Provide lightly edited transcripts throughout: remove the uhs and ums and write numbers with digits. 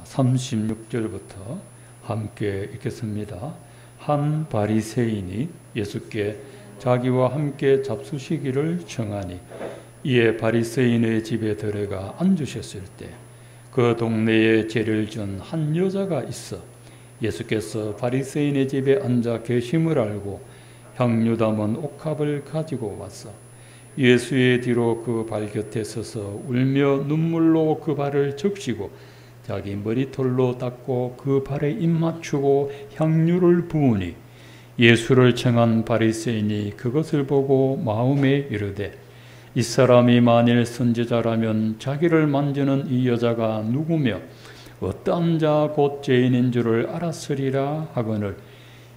36절부터 함께 읽겠습니다. 한 바리새인이 예수께 자기와 함께 잡수시기를 청하니 이에 바리새인의 집에 들어가 앉으셨을 때 그 동네에 죄를 지은 한 여자가 있어 예수께서 바리새인의 집에 앉아 계심을 알고 향유 담은 옥합을 가지고 왔어 예수의 뒤로 그 발 곁에 서서 울며 눈물로 그 발을 적시고 자기 머리털로 닦고 그 발에 입 맞추고 향유를 부으니 예수를 청한 바리새인이 그것을 보고 마음에 이르되 이 사람이 만일 선지자라면 자기를 만지는 이 여자가 누구며 어떠한 자 곧 죄인인 줄을 알았으리라 하거늘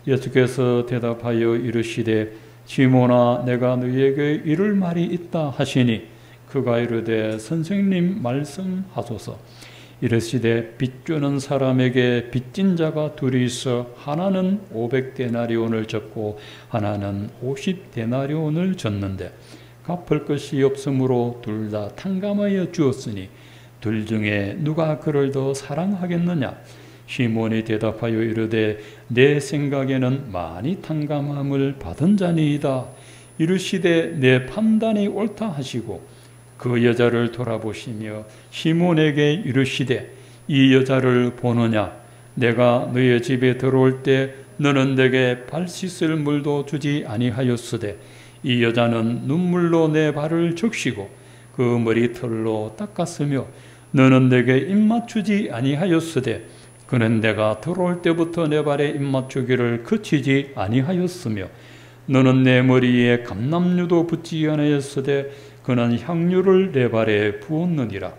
예수께서 대답하여 이르시되 시몬아 내가 너희에게 이를 말이 있다 하시니 그가 이르되 선생님 말씀하소서 이르시되 빚주는 사람에게 빚진 자가 둘이 있어 하나는 500데나리온을 졌고 하나는 50데나리온을 졌는데 갚을 것이 없으므로 둘 다 탕감하여 주었으니 둘 중에 누가 그를 더 사랑하겠느냐 시몬이 대답하여 이르되 내 생각에는 많이 탕감함을 받은 자니이다 이르시되 내 판단이 옳다 하시고 그 여자를 돌아보시며 시몬에게 이르시되 이 여자를 보느냐 내가 너의 집에 들어올 때 너는 내게 발 씻을 물도 주지 아니하였으되 이 여자는 눈물로 내 발을 적시고 그 머리털로 닦았으며 너는 내게 입맞추지 아니하였으되 그는 내가 들어올 때부터 내 발에 입맞추기를 그치지 아니하였으며 너는 내 머리에 감람류도 붓지 아니하였으되 그는 향유를 내 발에 부었느니라.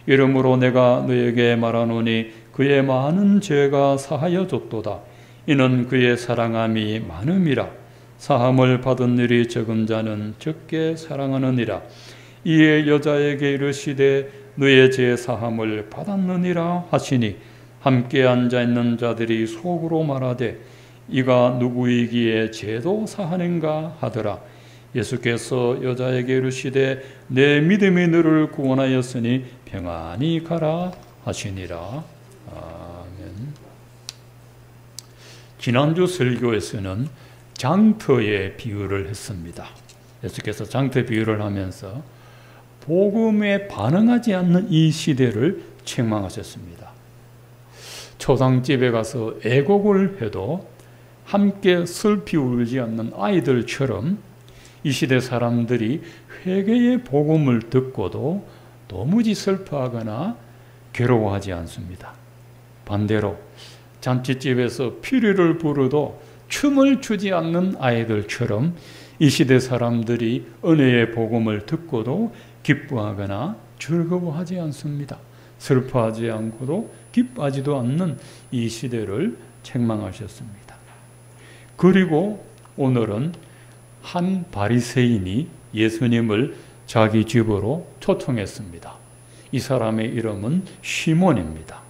이러므로 내가 너에게 말하노니 그의 많은 죄가 사하여졌도다. 이는 그의 사랑함이 많음이라. 사함을 받은 일이 적은 자는 적게 사랑하느니라. 이에 여자에게 이르시되 너의 죄 사함을 받았느니라 하시니 함께 앉아있는 자들이 속으로 말하되 이가 누구이기에 죄도 사하는가 하더라. 예수께서 여자에게 이르시되 내 믿음이 너를 구원하였으니 평안히 가라 하시니라. 아멘. 지난주 설교에서는 장터의 비유를 했습니다. 예수께서 장터 비유를 하면서 복음에 반응하지 않는 이 시대를 책망하셨습니다. 초상집에 가서 애곡을 해도 함께 슬피 울지 않는 아이들처럼 이 시대 사람들이 회개의 복음을 듣고도 도무지 슬퍼하거나 괴로워하지 않습니다. 반대로 잔치집에서 피리를 부르도 춤을 추지 않는 아이들처럼 이 시대 사람들이 은혜의 복음을 듣고도 기뻐하거나 즐거워하지 않습니다. 슬퍼하지 않고도 기뻐하지도 않는 이 시대를 책망하셨습니다. 그리고 오늘은 한 바리새인이 예수님을 자기 집으로 초청했습니다. 이 사람의 이름은 시몬입니다.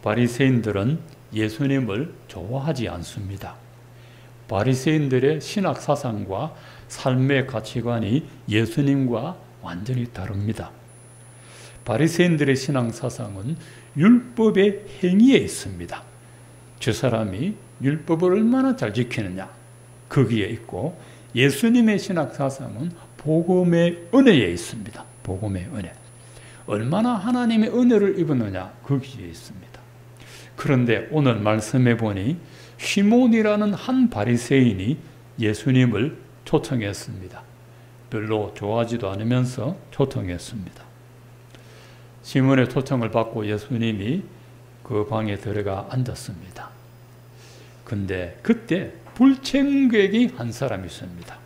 바리새인들은 예수님을 좋아하지 않습니다. 바리새인들의 신학 사상과 삶의 가치관이 예수님과 완전히 다릅니다. 바리새인들의 신앙 사상은 율법의 행위에 있습니다. 저 사람이 율법을 얼마나 잘 지키느냐 거기에 있고 예수님의 신학 사상은 복음의 은혜에 있습니다. 복음의 은혜. 얼마나 하나님의 은혜를 입었느냐 거기에 있습니다. 그런데 오늘 말씀해 보니 시몬이라는 한 바리새인이 예수님을 초청했습니다. 별로 좋아하지도 않으면서 초청했습니다. 시몬의 초청을 받고 예수님이 그 방에 들어가 앉았습니다. 근데 그때 불청객이 한 사람이 있습니다.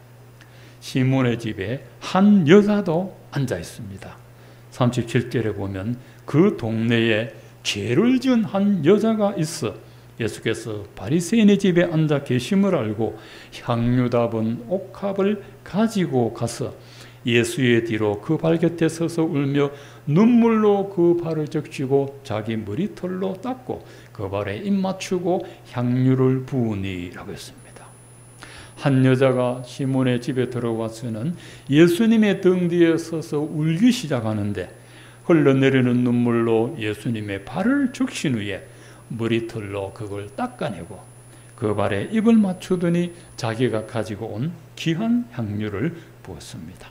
시몬의 집에 한 여자도 앉아 있습니다. 37절에 보면 그 동네에 죄를 지은 한 여자가 있어 예수께서 바리새인의 집에 앉아 계심을 알고 향유 담은 옥합을 가지고 가서 예수의 뒤로 그 발 곁에 서서 울며 눈물로 그 발을 적시고 자기 머리털로 닦고 그 발에 입 맞추고 향유를 부으니라고 했습니다. 한 여자가 시몬의 집에 들어와서는 예수님의 등 뒤에 서서 울기 시작하는데 흘러내리는 눈물로 예수님의 발을 적신 후에 머리털로 그걸 닦아내고 그 발에 입을 맞추더니 자기가 가지고 온 귀한 향유를 부었습니다.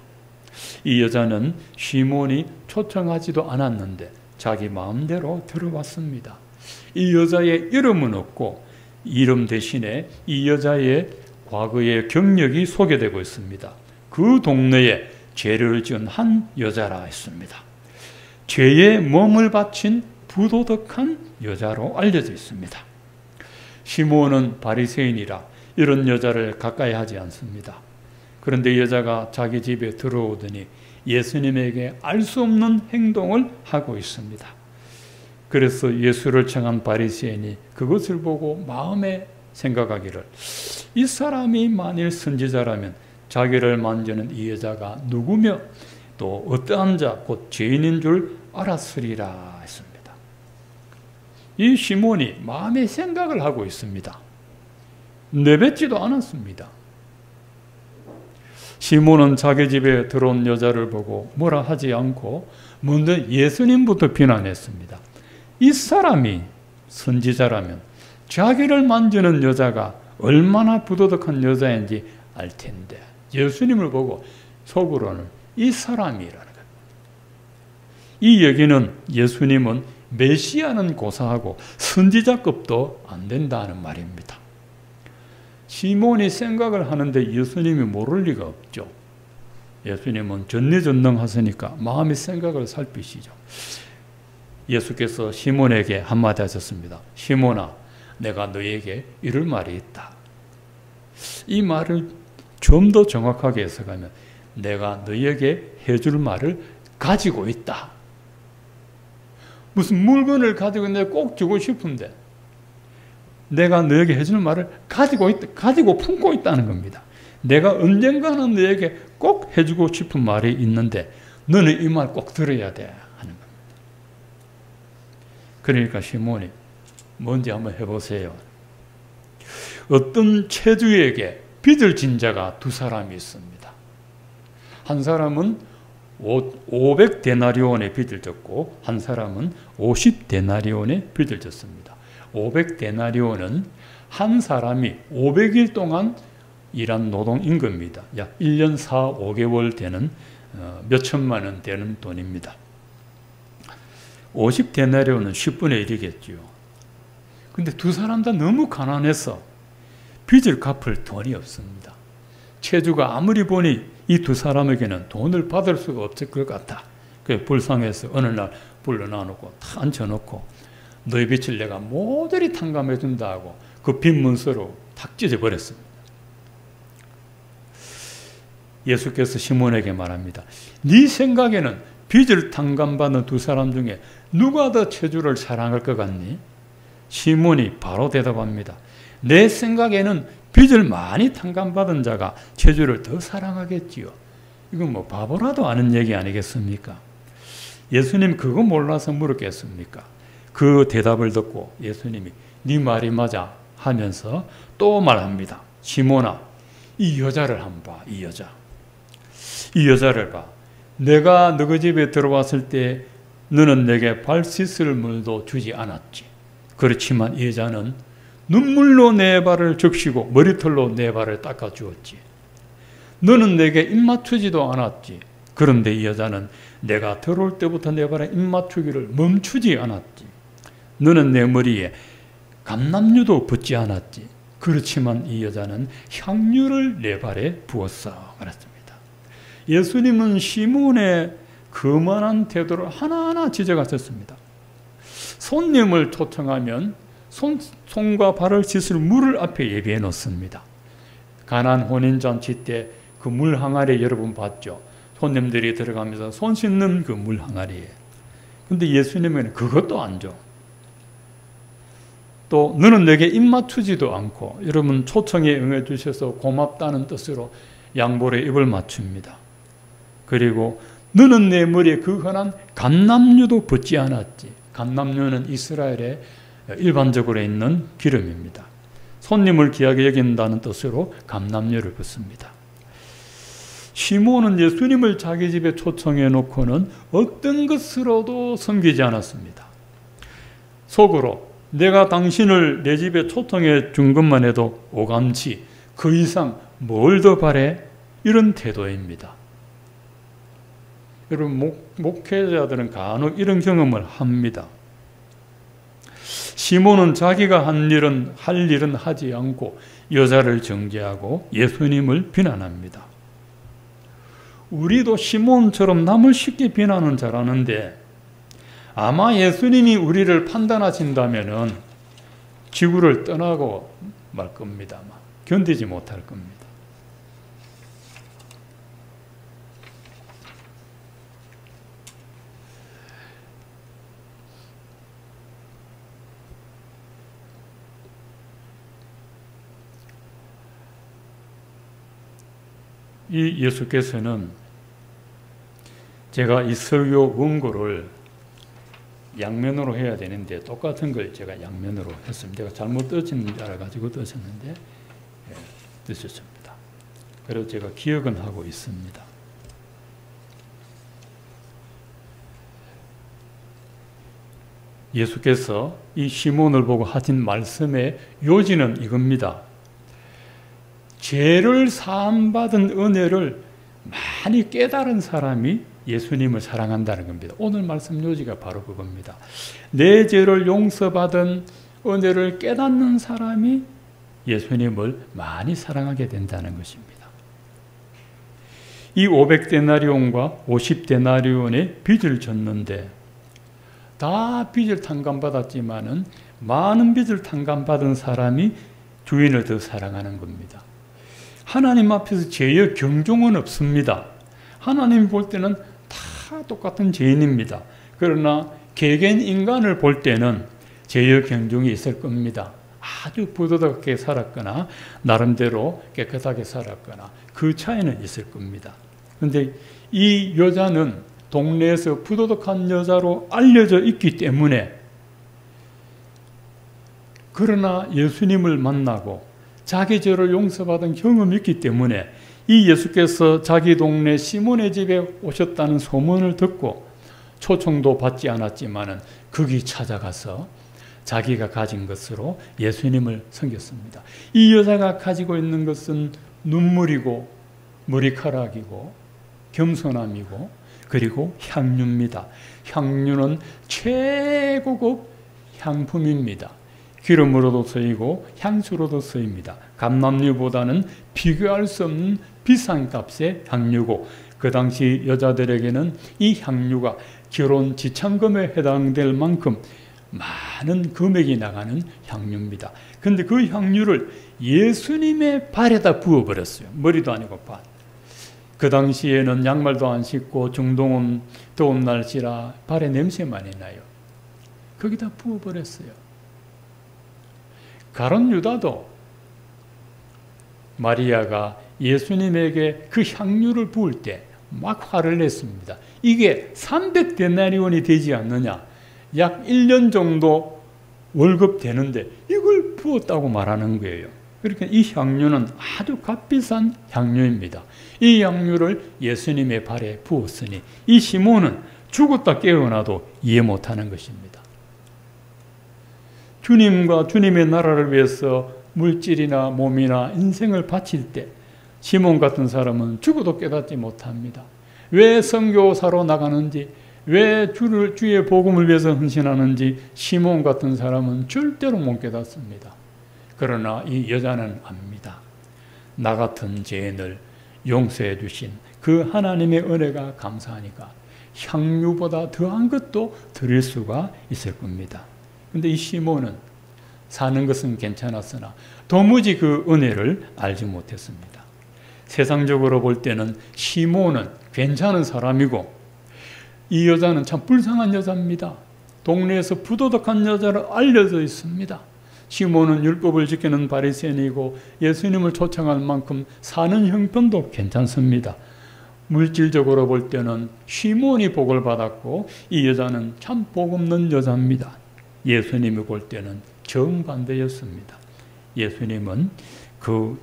이 여자는 시몬이 초청하지도 않았는데 자기 마음대로 들어왔습니다. 이 여자의 이름은 없고 이름 대신에 이 여자의 과거의 경력이 소개되고 있습니다. 그 동네에 죄를 지은 한 여자라 했습니다. 죄에 몸을 바친 부도덕한 여자로 알려져 있습니다. 시몬은 바리새인이라 이런 여자를 가까이 하지 않습니다. 그런데 여자가 자기 집에 들어오더니 예수님에게 알 수 없는 행동을 하고 있습니다. 그래서 예수를 청한 바리새인이 그것을 보고 마음에 생각하기를 이 사람이 만일 선지자라면 자기를 만지는 이 여자가 누구며 또 어떠한 자 곧 죄인인 줄 알았으리라 했습니다. 이 시몬이 마음의 생각을 하고 있습니다. 내뱉지도 않았습니다. 시몬은 자기 집에 들어온 여자를 보고 뭐라 하지 않고 먼저 예수님부터 비난했습니다. 이 사람이 선지자라면 자기를 만지는 여자가 얼마나 부도덕한 여자인지 알 텐데 예수님을 보고 속으로는 이 사람이라는 것. 이 얘기는 예수님은 메시아는 고사하고 선지자급도 안 된다는 말입니다. 시몬이 생각을 하는데 예수님이 모를 리가 없죠. 예수님은 전지전능하시니까 마음의 생각을 살피시죠. 예수께서 시몬에게 한마디 하셨습니다. 시몬아, 내가 너에게 이럴 말이 있다. 이 말을 좀 더 정확하게 해석하면 내가 너에게 해줄 말을 가지고 있다. 무슨 물건을 가지고 내가 꼭 주고 싶은데 내가 너에게 해줄 말을 가지고 품고 있다는 겁니다. 내가 언젠가는 너에게 꼭 해주고 싶은 말이 있는데 너는 이 말 꼭 들어야 돼 하는 겁니다. 그러니까 시몬이 뭔지 한번 해보세요. 어떤 체주에게 빚을 진 자가 두 사람이 있습니다. 한 사람은 500데나리온의 빚을 졌고 한 사람은 50데나리온의 빚을 졌습니다. 500데나리온은 한 사람이 500일 동안 일한 노동임금입니다. 약 1년 4, 5개월 되는 몇 천만 원 되는 돈입니다. 50데나리온은 10분의 1이겠죠. 근데 두 사람 다 너무 가난해서 빚을 갚을 돈이 없습니다. 체주가 아무리 보니 이 두 사람에게는 돈을 받을 수가 없을 것 같다. 그래서 불쌍해서 어느 날 불러놔놓고 다 앉혀놓고 너희 빚을 내가 모조리 탕감해 준다 하고 그 빚 문서로 탁 찢어버렸습니다. 예수께서 시몬에게 말합니다. 네 생각에는 빚을 탕감받는 두 사람 중에 누가 더 체주를 사랑할 것 같니? 시몬이 바로 대답합니다. 내 생각에는 빚을 많이 탕감받은 자가 체주를 더 사랑하겠지요. 이건 뭐 바보라도 아는 얘기 아니겠습니까? 예수님 그거 몰라서 물었겠습니까? 그 대답을 듣고 예수님이 네 말이 맞아 하면서 또 말합니다. 시몬아, 이 여자를 한번 봐. 이 여자를 봐. 내가 너희 집에 들어왔을 때 너는 내게 발 씻을 물도 주지 않았지. 그렇지만 이 여자는 눈물로 내 발을 적시고 머리털로 내 발을 닦아주었지. 너는 내게 입 맞추지도 않았지. 그런데 이 여자는 내가 들어올 때부터 내 발에 입 맞추기를 멈추지 않았지. 너는 내 머리에 감람유도 붓지 않았지. 그렇지만 이 여자는 향유를 내 발에 부었어. 그랬습니다. 예수님은 시몬의 거만한 태도를 하나하나 지적하셨습니다. 손님을 초청하면 손과 발을 씻을 물을 앞에 예비해 놓습니다. 가나안 혼인잔치 때 그 물 항아리 여러분 봤죠? 손님들이 들어가면서 손 씻는 그 물 항아리에. 근데 예수님은 그것도 안 줘. 또 너는 내게 입 맞추지도 않고 여러분 초청에 응해 주셔서 고맙다는 뜻으로 양볼에 입을 맞춥니다. 그리고 너는 내 머리에 그 흔한 감람유도 붓지 않았지. 감람유는 이스라엘에 일반적으로 있는 기름입니다. 손님을 귀하게 여긴다는 뜻으로 감람유를 붓습니다. 시몬은 예수님을 자기 집에 초청해 놓고는 어떤 것으로도 섬기지 않았습니다. 속으로 내가 당신을 내 집에 초청해 준 것만 해도 오감치 그 이상 뭘 더 바래? 이런 태도입니다. 여러분, 목회자들은 간혹 이런 경험을 합니다. 시몬은 자기가 할 일은 하지 않고 여자를 정죄하고 예수님을 비난합니다. 우리도 시몬처럼 남을 쉽게 비난은 잘하는데 아마 예수님이 우리를 판단하신다면은 지구를 떠나고 말 겁니다. 견디지 못할 겁니다. 이 예수께서는 제가 이 설교 원고를 양면으로 해야 되는데 똑같은 걸 제가 양면으로 했습니다. 제가 잘못 뜨신 줄 알아가지고 뜨셨는데 뜨셨습니다. 그래서 제가 기억은 하고 있습니다. 예수께서 이 시몬을 보고 하신 말씀의 요지는 이겁니다. 죄를 사함받은 은혜를 많이 깨달은 사람이 예수님을 사랑한다는 겁니다. 오늘 말씀 요지가 바로 그겁니다. 내 죄를 용서받은 은혜를 깨닫는 사람이 예수님을 많이 사랑하게 된다는 것입니다. 이 500데나리온과 50데나리온의 빚을 졌는데 다 빚을 탕감받았지만은 많은 빚을 탕감받은 사람이 주인을 더 사랑하는 겁니다. 하나님 앞에서 죄의 경종은 없습니다. 하나님이 볼 때는 다 똑같은 죄인입니다. 그러나 개개인 인간을 볼 때는 죄의 경종이 있을 겁니다. 아주 부도덕하게 살았거나 나름대로 깨끗하게 살았거나 그 차이는 있을 겁니다. 그런데 이 여자는 동네에서 부도덕한 여자로 알려져 있기 때문에 그러나 예수님을 만나고 자기 죄를 용서받은 경험이 있기 때문에 이 예수께서 자기 동네 시몬의 집에 오셨다는 소문을 듣고 초청도 받지 않았지만은 거기 찾아가서 자기가 가진 것으로 예수님을 섬겼습니다. 이 여자가 가지고 있는 것은 눈물이고 머리카락이고 겸손함이고 그리고 향유입니다. 향유는 최고급 향품입니다. 기름으로도 쓰이고 향수로도 쓰입니다. 감람유보다는 비교할 수 없는 비싼 값의 향유고 그 당시 여자들에게는 이 향유가 결혼 지참금에 해당될 만큼 많은 금액이 나가는 향유입니다. 그런데 그 향유를 예수님의 발에다 부어버렸어요. 머리도 아니고 발. 그 당시에는 양말도 안 신고 중동은 더운 날씨라 발에 냄새 많이 나요. 거기다 부어버렸어요. 가룟 유다도 마리아가 예수님에게 그 향유를 부을 때 막 화를 냈습니다. 이게 300데나리온이 되지 않느냐. 약 1년 정도 월급 되는데 이걸 부었다고 말하는 거예요. 그러니까 이 향유는 아주 값비싼 향유입니다. 이 향유를 예수님의 발에 부었으니 이 시몬은 죽었다 깨어나도 이해 못하는 것입니다. 주님과 주님의 나라를 위해서 물질이나 몸이나 인생을 바칠 때 시몬 같은 사람은 죽어도 깨닫지 못합니다. 왜 선교사로 나가는지, 왜 주의 복음을 위해서 헌신하는지 시몬 같은 사람은 절대로 못 깨닫습니다. 그러나 이 여자는 압니다. 나 같은 죄인을 용서해 주신 그 하나님의 은혜가 감사하니까 향유보다 더한 것도 드릴 수가 있을 겁니다. 그런데 이 시몬은 사는 것은 괜찮았으나 도무지 그 은혜를 알지 못했습니다. 세상적으로 볼 때는 시몬은 괜찮은 사람이고 이 여자는 참 불쌍한 여자입니다. 동네에서 부도덕한 여자로 알려져 있습니다. 시몬은 율법을 지키는 바리새인이고 예수님을 초청할 만큼 사는 형편도 괜찮습니다. 물질적으로 볼 때는 시몬이 복을 받았고 이 여자는 참 복 없는 여자입니다. 예수님이 볼 때는 정반대였습니다. 예수님은 그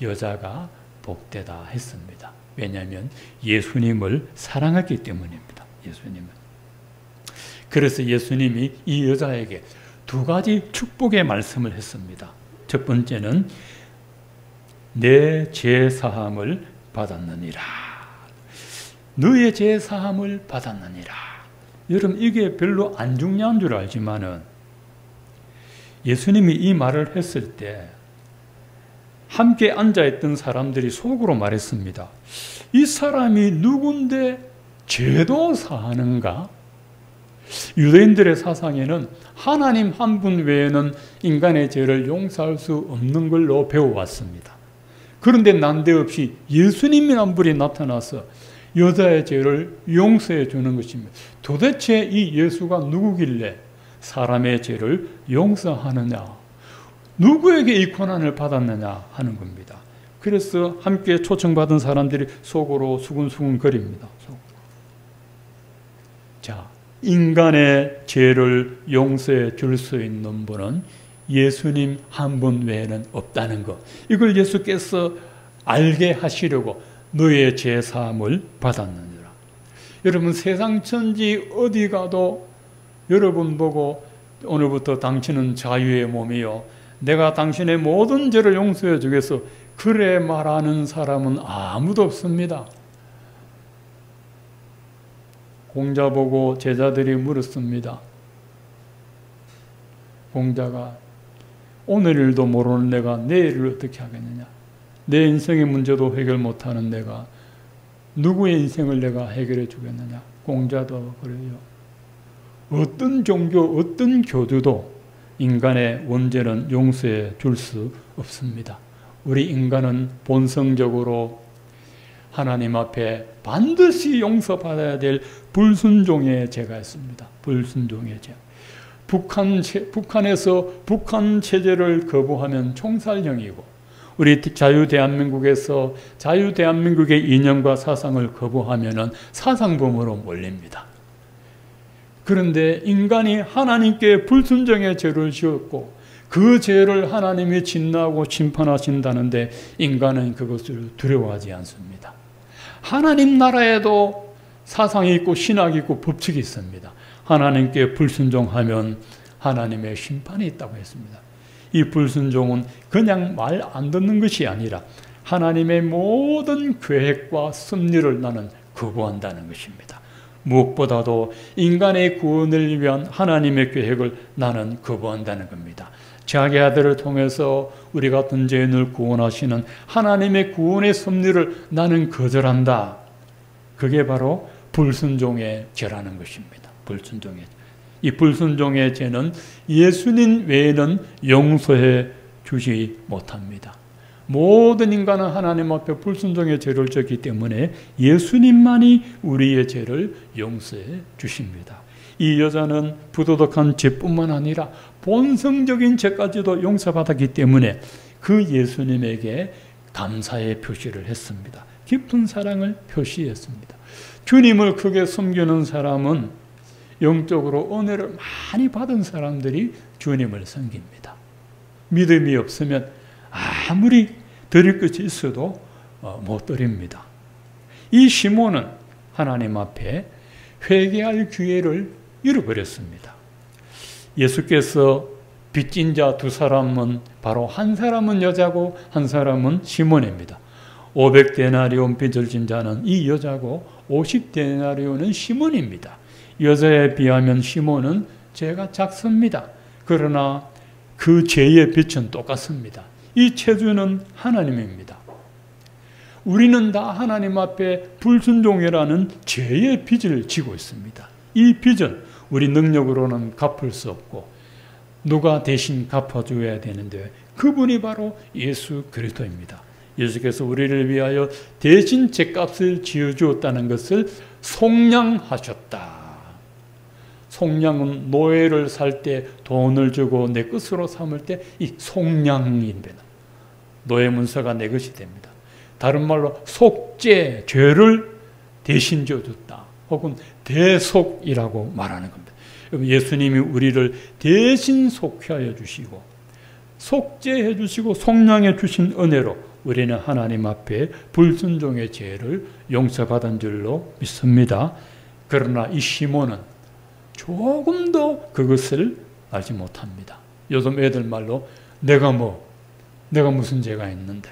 여자가 복되다 했습니다. 왜냐하면 예수님을 사랑했기 때문입니다. 예수님은. 그래서 예수님이 이 여자에게 두 가지 축복의 말씀을 했습니다. 첫 번째는 내 죄 사함을 받았느니라. 너의 죄 사함을 받았느니라. 여러분, 이게 별로 안 중요한 줄 알지만은 예수님이 이 말을 했을 때 함께 앉아있던 사람들이 속으로 말했습니다. 이 사람이 누군데 죄도 사하는가? 유대인들의 사상에는 하나님 한 분 외에는 인간의 죄를 용서할 수 없는 걸로 배워왔습니다. 그런데 난데없이 예수님이 한 분이 나타나서 여자의 죄를 용서해 주는 것입니다. 도대체 이 예수가 누구길래 사람의 죄를 용서하느냐, 누구에게 이 권한을 받았느냐 하는 겁니다. 그래서 함께 초청받은 사람들이 속으로 수근수근 거립니다. 자, 인간의 죄를 용서해 줄 수 있는 분은 예수님 한 분 외에는 없다는 것, 이걸 예수께서 알게 하시려고 너의 죄 사함을 받았느니라. 여러분, 세상 천지 어디 가도 여러분 보고 오늘부터 당신은 자유의 몸이요, 내가 당신의 모든 죄를 용서해 주겠소, 그래 말하는 사람은 아무도 없습니다. 공자 보고 제자들이 물었습니다. 공자가 오늘 일도 모르는 내가 내일을 어떻게 하겠느냐? 내 인생의 문제도 해결 못하는 내가 누구의 인생을 내가 해결해 주겠느냐? 공자도 그래요. 어떤 종교, 어떤 교주도 인간의 원죄는 용서해 줄 수 없습니다. 우리 인간은 본성적으로 하나님 앞에 반드시 용서받아야 될 불순종의 죄가 있습니다. 불순종의 죄. 북한에서 북한 체제를 거부하면 총살형이고, 우리 자유대한민국에서 자유대한민국의 이념과 사상을 거부하면 사상범으로 몰립니다. 그런데 인간이 하나님께 불순종의 죄를 지었고 그 죄를 하나님이 진노하고 심판하신다는데 인간은 그것을 두려워하지 않습니다. 하나님 나라에도 사상이 있고 신학이 있고 법칙이 있습니다. 하나님께 불순종하면 하나님의 심판이 있다고 했습니다. 이 불순종은 그냥 말 안 듣는 것이 아니라 하나님의 모든 계획과 섭리를 나는 거부한다는 것입니다. 무엇보다도 인간의 구원을 위한 하나님의 계획을 나는 거부한다는 겁니다. 자기 아들을 통해서 우리 같은 죄인을 구원하시는 하나님의 구원의 섭리를 나는 거절한다. 그게 바로 불순종의 죄라는 것입니다. 불순종의 죄. 이 불순종의 죄는 예수님 외에는 용서해 주지 못합니다. 모든 인간은 하나님 앞에 불순종의 죄를 졌기 때문에 예수님만이 우리의 죄를 용서해 주십니다. 이 여자는 부도덕한 죄뿐만 아니라 본성적인 죄까지도 용서받았기 때문에 그 예수님에게 감사의 표시를 했습니다. 깊은 사랑을 표시했습니다. 주님을 크게 섬기는 사람은 영적으로 은혜를 많이 받은 사람들이 주님을 섬깁니다. 믿음이 없으면 아무리 드릴 것이 있어도 못 드립니다. 이 시몬은 하나님 앞에 회개할 기회를 잃어버렸습니다. 예수께서 빚진 자 두 사람은 바로 한 사람은 여자고 한 사람은 시몬입니다. 500데나리온 빚을 진 자는 이 여자고 50데나리온은 시몬입니다. 여자에 비하면 시몬은 죄가 작습니다. 그러나 그 죄의 빚은 똑같습니다. 이 체주는 하나님입니다. 우리는 다 하나님 앞에 불순종이라는 죄의 빚을 지고 있습니다. 이 빚은 우리 능력으로는 갚을 수 없고 누가 대신 갚아줘야 되는데 그분이 바로 예수 그리스도입니다. 예수께서 우리를 위하여 대신 죄값을 지어주었다는 것을 속량하셨다. 속량은 노예를 살 때 돈을 주고 내 것으로 삼을 때 이 속량입니다. 노예 문서가 내 것이 됩니다. 다른 말로 속죄, 죄를 대신 져줬다. 혹은 대속이라고 말하는 겁니다. 예수님이 우리를 대신 속죄하여 주시고 속죄해 주시고 속량해 주신 은혜로 우리는 하나님 앞에 불순종의 죄를 용서받은 줄로 믿습니다. 그러나 이 시몬은 조금도 그것을 알지 못합니다. 요즘 애들 말로 내가 무슨 죄가 있는데,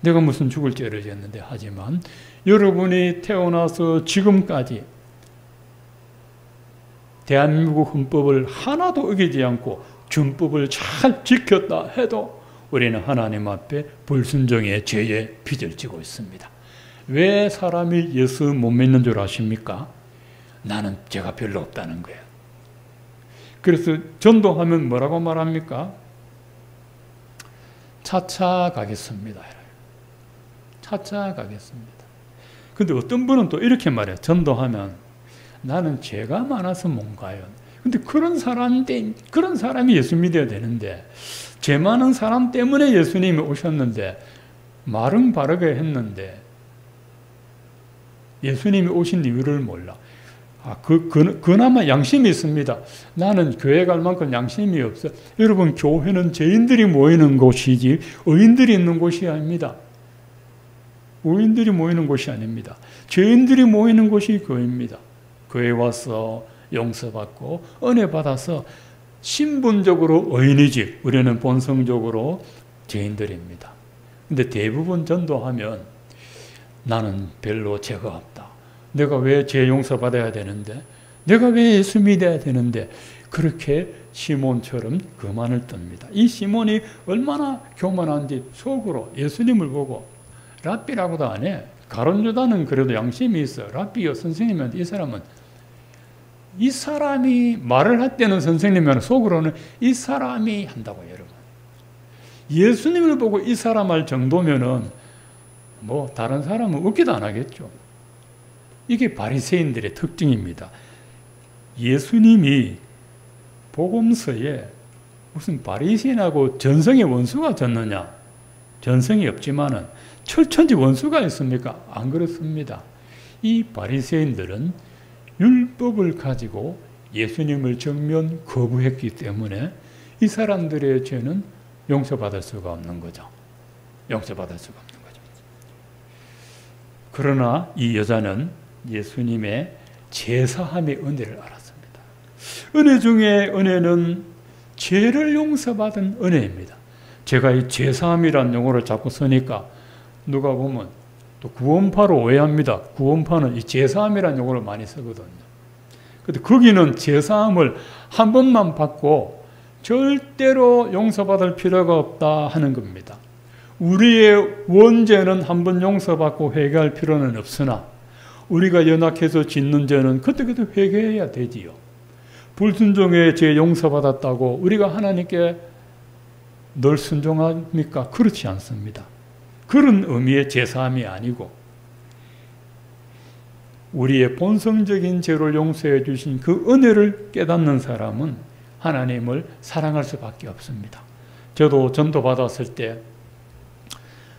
내가 무슨 죽을 죄를 지었는데. 하지만 여러분이 태어나서 지금까지 대한민국 헌법을 하나도 어기지 않고 준법을 잘 지켰다 해도 우리는 하나님 앞에 불순종의 죄의 빚을 지고 있습니다. 왜 사람이 예수 못 믿는 줄 아십니까? 나는 죄가 별로 없다는 거예요. 그래서 전도하면 뭐라고 말합니까? 차차 가겠습니다. 차차 가겠습니다. 근데 어떤 분은 또 이렇게 말해요. 전도하면 나는 죄가 많아서 못 가요. 근데 그런 사람이 예수 믿어야 되는데, 죄 많은 사람 때문에 예수님이 오셨는데 말은 바르게 했는데 예수님이 오신 이유를 몰라. 그나마 양심이 있습니다. 나는 교회 갈 만큼 양심이 없어. 여러분, 교회는 죄인들이 모이는 곳이지 의인들이 있는 곳이 아닙니다. 의인들이 모이는 곳이 아닙니다. 죄인들이 모이는 곳이 교회입니다. 교회 와서 용서받고 은혜 받아서 신분적으로 의인이지 우리는 본성적으로 죄인들입니다. 근데 대부분 전도하면 나는 별로 죄가 없다. 내가 왜 죄 용서받아야 되는데, 내가 왜 예수 믿어야 되는데, 그렇게 시몬처럼 거만을 뜹니다. 이 시몬이 얼마나 교만한지 속으로 예수님을 보고 랍비라고도 안 해. 가룟 유다는 그래도 양심이 있어. 랍비요, 선생님한테 이 사람이 말을 할 때는 선생님이면 속으로는 이 사람이 한다고. 여러분, 예수님을 보고 이 사람 할 정도면은 뭐 다른 사람은 웃기도 안 하겠죠. 이게 바리새인들의 특징입니다. 예수님이 복음서에 무슨 바리새인하고 전성의 원수가 졌느냐? 전성이 없지만은 철천지 원수가 있습니까? 안 그렇습니다. 이 바리새인들은 율법을 가지고 예수님을 정면 거부했기 때문에 이 사람들의 죄는 용서받을 수가 없는 거죠. 용서받을 수가 없는 거죠. 그러나 이 여자는 예수님의 제사함의 은혜를 알았습니다. 은혜 중에 은혜는 죄를 용서받은 은혜입니다. 제가 이 제사함이라는 용어를 자꾸 쓰니까 누가 보면 또 구원파로 오해합니다. 구원파는 이 제사함이라는 용어를 많이 쓰거든요. 근데 거기는 제사함을 한 번만 받고 절대로 용서받을 필요가 없다 하는 겁니다. 우리의 원죄는 한 번 용서받고 회개할 필요는 없으나 우리가 연약해서 짓는 죄는 그때그때 회개해야 되지요. 불순종의 죄 용서받았다고 우리가 하나님께 늘 순종합니까? 그렇지 않습니다. 그런 의미의 제사함이 아니고 우리의 본성적인 죄를 용서해 주신 그 은혜를 깨닫는 사람은 하나님을 사랑할 수밖에 없습니다. 저도 전도 받았을 때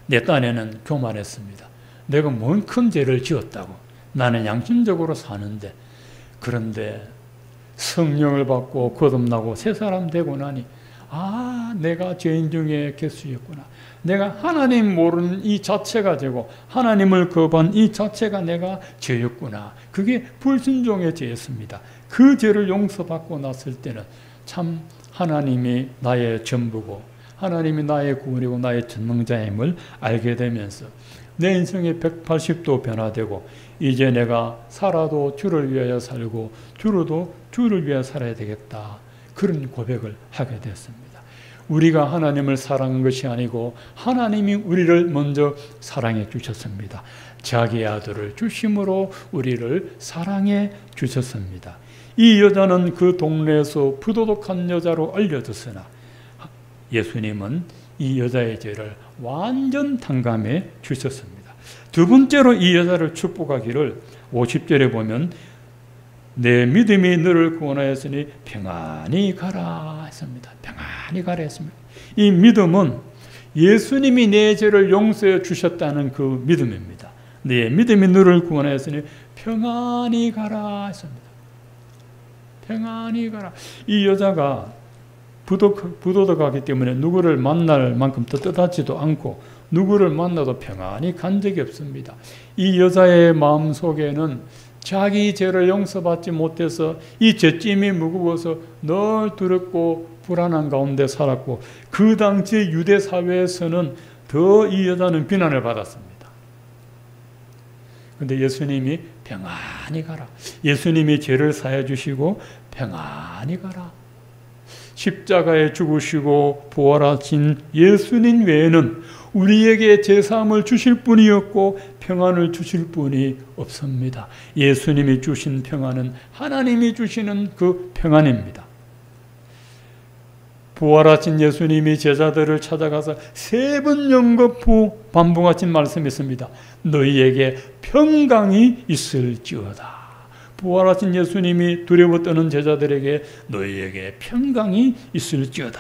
내 딴에는 교만했습니다. 내가 뭔 큰 죄를 지었다고. 나는 양심적으로 사는데. 그런데 성령을 받고 거듭나고 새 사람 되고 나니 내가 죄인 중에 개수였구나. 내가 하나님 모르는 이 자체가 죄고 하나님을 거부한 이 자체가 내가 죄였구나. 그게 불순종의 죄였습니다. 그 죄를 용서받고 났을 때는 참 하나님이 나의 전부고 하나님이 나의 구원이고 나의 전능자임을 알게 되면서 내 인생이 180도 변화되고 이제 내가 살아도 주를 위하여 살고 죽어도 주를 위하여 살아야 되겠다. 그런 고백을 하게 됐습니다. 우리가 하나님을 사랑한 것이 아니고 하나님이 우리를 먼저 사랑해 주셨습니다. 자기 아들을 주심으로 우리를 사랑해 주셨습니다. 이 여자는 그 동네에서 부도덕한 여자로 알려졌으나 예수님은 이 여자의 죄를 완전 탕감해 주셨습니다. 두 번째로 이 여자를 축복하기를 50절에 보면 내 믿음이 너를 구원하였으니 평안히 가라 했습니다. 평안히 가라 했습니다. 이 믿음은 예수님이 내 죄를 용서해 주셨다는 그 믿음입니다. 내 믿음이 너를 구원하였으니 평안히 가라 했습니다. 평안히 가라. 이 여자가 부도덕하기 때문에 누구를 만날 만큼 떳떳하지도 않고 누구를 만나도 평안히 간 적이 없습니다. 이 여자의 마음속에는 자기 죄를 용서받지 못해서 이 죄짐이 무거워서 늘 두렵고 불안한 가운데 살았고, 그 당시 유대 사회에서는 더 이 여자는 비난을 받았습니다. 그런데 예수님이 평안히 가라, 예수님이 죄를 사해 주시고 평안히 가라, 십자가에 죽으시고 부활하신 예수님 외에는 우리에게 제사함을 주실 분이 없고 평안을 주실 분이 없습니다. 예수님이 주신 평안은 하나님이 주시는 그 평안입니다. 부활하신 예수님이 제자들을 찾아가서 3번 연거푸 반복하신 말씀이 있습니다. 너희에게 평강이 있을지어다. 부활하신 예수님이 두려워 떠는 제자들에게 너희에게 평강이 있을지어다.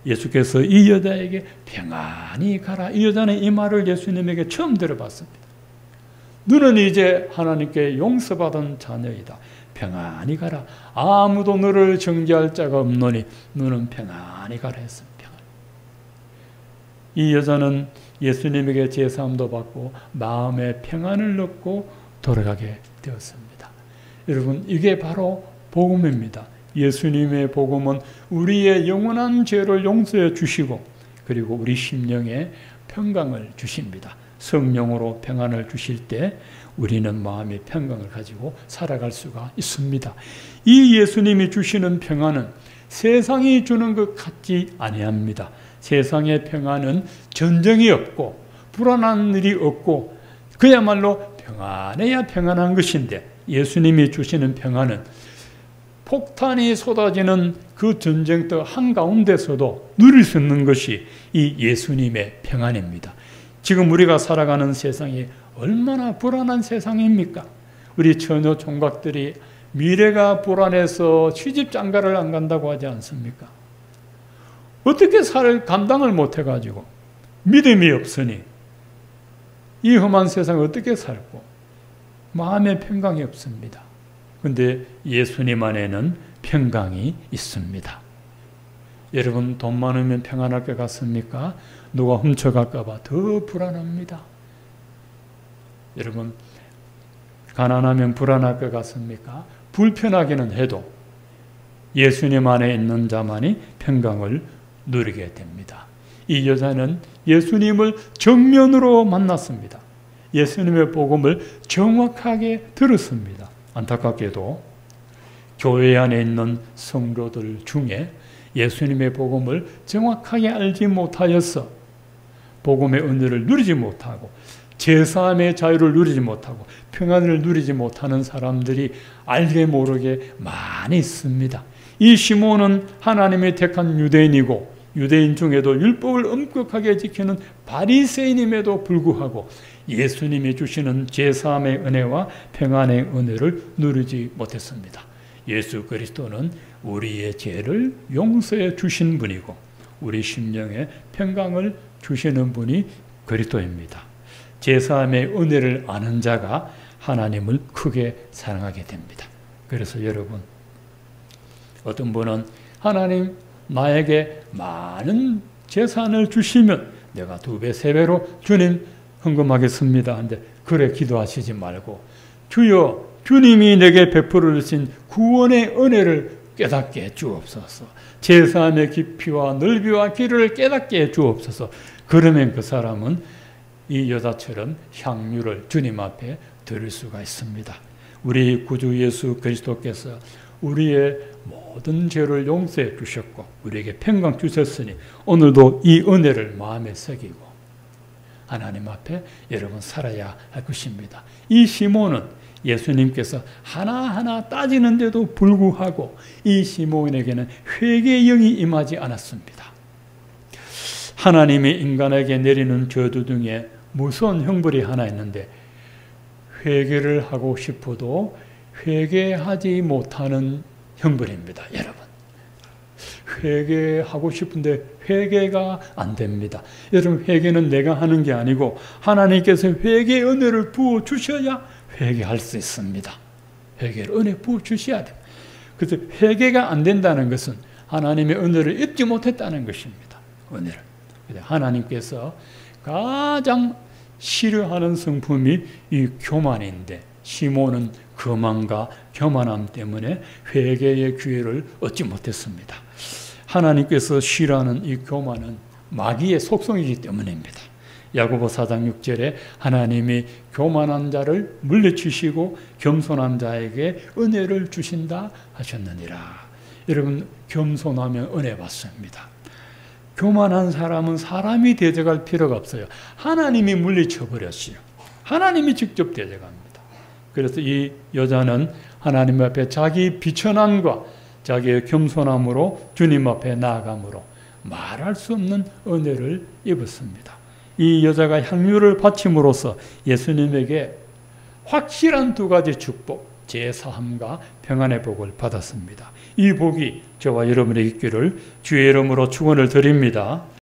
예수께서 이 여자에게 평안히 가라. 이 여자는 이 말을 예수님에게 처음 들어봤습니다. 너는 이제 하나님께 용서받은 자녀이다. 평안히 가라. 아무도 너를 정죄할 자가 없노니 너는 평안히 가라 했습니다. 이 여자는 예수님에게 제사함도 받고 마음에 평안을 얻고 돌아가게 되었습니다. 여러분, 이게 바로 복음입니다. 예수님의 복음은 우리의 영원한 죄를 용서해 주시고 그리고 우리 심령에 평강을 주십니다. 성령으로 평안을 주실 때 우리는 마음의 평강을 가지고 살아갈 수가 있습니다. 이 예수님이 주시는 평안은 세상이 주는 것 같지 아니합니다. 세상의 평안은 전쟁이 없고 불안한 일이 없고 그야말로 평안해야 평안한 것인데, 예수님이 주시는 평안은 폭탄이 쏟아지는 그 전쟁터 한가운데서도 누릴 수 있는 것이 이 예수님의 평안입니다. 지금 우리가 살아가는 세상이 얼마나 불안한 세상입니까? 우리 처녀 총각들이 미래가 불안해서 시집 장가를 안 간다고 하지 않습니까? 어떻게 감당을 못해가지고 믿음이 없으니 이 험한 세상을 어떻게 살고 마음에 평강이 없습니다. 그런데 예수님 안에는 평강이 있습니다. 여러분, 돈 많으면 평안할 것 같습니까? 누가 훔쳐갈까 봐 더 불안합니다. 여러분, 가난하면 불안할 것 같습니까? 불편하기는 해도 예수님 안에 있는 자만이 평강을 누리게 됩니다. 이 여자는 예수님을 정면으로 만났습니다. 예수님의 복음을 정확하게 들었습니다. 안타깝게도 교회 안에 있는 성도들 중에 예수님의 복음을 정확하게 알지 못하여서 복음의 은혜를 누리지 못하고 제사함의 자유를 누리지 못하고 평안을 누리지 못하는 사람들이 알게 모르게 많이 있습니다. 이 시몬은 하나님이 택한 유대인이고 유대인 중에도 율법을 엄격하게 지키는 바리새인임에도 불구하고 예수님이 주시는 제사함의 은혜와 평안의 은혜를 누리지 못했습니다. 예수 그리스도는 우리의 죄를 용서해 주신 분이고 우리 심령에 평강을 주시는 분이 그리스도입니다. 제사함의 은혜를 아는 자가 하나님을 크게 사랑하게 됩니다. 그래서 여러분, 어떤 분은 하나님 나에게 많은 재산을 주시면 내가 2배, 3배로 주님 헌금하겠습니다. 한데 그래 기도하시지 말고 주여 주님이 내게 베풀어 주신 구원의 은혜를 깨닫게 해 주옵소서. 제사함의 깊이와 넓이와 길을 깨닫게 해 주옵소서. 그러면 그 사람은 이 여자처럼 향유를 주님 앞에 드릴 수가 있습니다. 우리 구주 예수 그리스도께서 우리의 모든 죄를 용서해 주셨고 우리에게 평강 주셨으니 오늘도 이 은혜를 마음에 새기고 하나님 앞에 여러분 살아야 할 것입니다. 이 시몬은 예수님께서 하나하나 따지는데도 불구하고 이 시몬에게는 회개의 영이 임하지 않았습니다. 하나님이 인간에게 내리는 저주 중에 무서운 형벌이 하나 있는데 회개를 하고 싶어도 회개하지 못하는 형벌입니다. 여러분, 회개하고 싶은데 회개가 안 됩니다. 여러분, 회개는 내가 하는 게 아니고 하나님께서 회개의 은혜를 부어주셔야 회개할 수 있습니다. 회개를 은혜 부어주셔야 돼요. 그래서 회개가 안 된다는 것은 하나님의 은혜를 입지 못했다는 것입니다. 은혜를. 하나님께서 가장 싫어하는 성품이 이 교만인데 시몬은 거만과 교만함 때문에 회개의 기회를 얻지 못했습니다. 하나님께서 싫어하는 이 교만은 마귀의 속성이기 때문입니다. 야고보 4장 6절에 하나님이 교만한 자를 물리치시고 겸손한 자에게 은혜를 주신다 하셨느니라. 여러분, 겸손하면 은혜 받습니다. 교만한 사람은 사람이 대적할 필요가 없어요. 하나님이 물리쳐 버렸어요. 하나님이 직접 대적합니다. 그래서 이 여자는 하나님 앞에 자기 비천함과 자기의 겸손함으로 주님 앞에 나아감으로 말할 수 없는 은혜를 입었습니다. 이 여자가 향유를 바침으로써 예수님에게 확실한 두 가지 축복, 제사함과 평안의 복을 받았습니다. 이 복이 저와 여러분에게 있기를 주의 이름으로 축원을 드립니다.